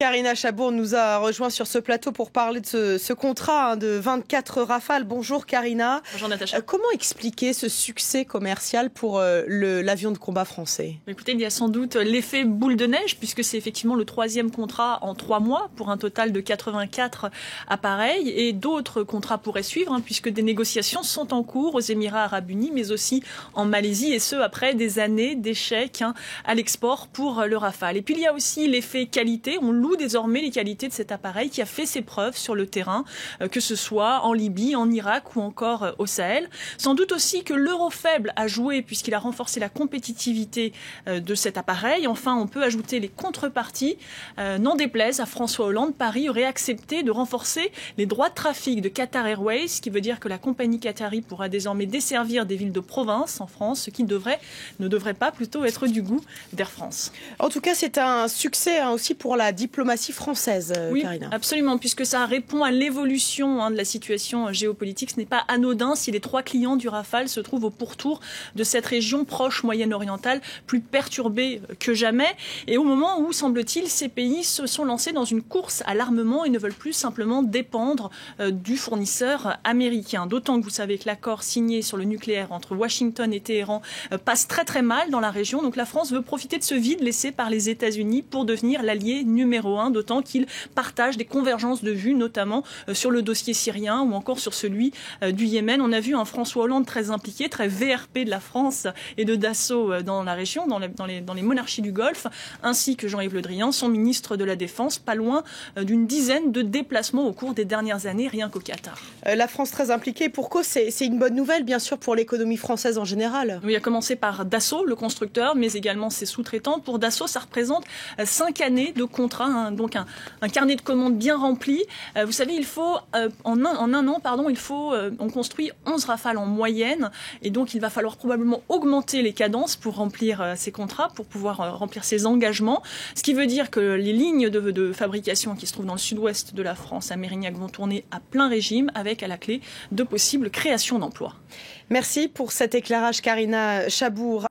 Karina Chabour nous a rejoint sur ce plateau pour parler de ce contrat de 24 Rafale. Bonjour Karina. Bonjour Natacha. Comment expliquer ce succès commercial pour l'avion de combat français? Écoutez, il y a sans doute l'effet boule de neige puisque c'est effectivement le 3e contrat en 3 mois pour un total de 84 appareils et d'autres contrats pourraient suivre puisque des négociations sont en cours aux Émirats Arabes Unis mais aussi en Malaisie et ce après des années d'échecs à l'export pour le Rafale. Et puis il y a aussi l'effet qualité. On loue désormais les qualités de cet appareil qui a fait ses preuves sur le terrain, que ce soit en Libye, en Irak ou encore au Sahel. Sans doute aussi que l'euro faible a joué puisqu'il a renforcé la compétitivité de cet appareil. Enfin, on peut ajouter les contreparties. N'en déplaise à François Hollande, Paris aurait accepté de renforcer les droits de trafic de Qatar Airways, ce qui veut dire que la compagnie qatari pourra désormais desservir des villes de province en France, ce qui ne devrait pas plutôt être du goût d'Air France. En tout cas, c'est un succès aussi pour la diplomatie française, oui, Karina. Absolument, puisque ça répond à l'évolution de la situation géopolitique. Ce n'est pas anodin si les 3 clients du Rafale se trouvent au pourtour de cette région proche moyenne-orientale, plus perturbée que jamais. Et au moment où, semble-t-il, ces pays se sont lancés dans une course à l'armement et ne veulent plus simplement dépendre du fournisseur américain. D'autant que vous savez que l'accord signé sur le nucléaire entre Washington et Téhéran passe très très mal dans la région. Donc la France veut profiter de ce vide laissé par les États-Unis pour devenir l'allié numéro 1, d'autant qu'ils partagent des convergences de vues, notamment sur le dossier syrien ou encore sur celui du Yémen. On a vu un François Hollande très impliqué, très VRP de la France et de Dassault dans la région, dans les monarchies du Golfe, ainsi que Jean-Yves Le Drian, son ministre de la Défense, pas loin d'une dizaine de déplacements au cours des dernières années, rien qu'au Qatar. La France très impliquée, pour cause, c'est une bonne nouvelle, bien sûr, pour l'économie française en général. Oui, à commencer par Dassault, le constructeur, mais également ses sous-traitants. Pour Dassault, ça représente 5 années de contrat, donc un carnet de commandes bien rempli. Vous savez, il faut en un an, on construit 11 Rafales en moyenne, et donc il va falloir probablement augmenter les cadences pour remplir ces contrats, pour pouvoir remplir ces engagements. Ce qui veut dire que les lignes de fabrication qui se trouvent dans le sud-ouest de la France, à Mérignac, vont tourner à plein régime, avec à la clé de possibles créations d'emplois. Merci pour cet éclairage, Karina Chabour.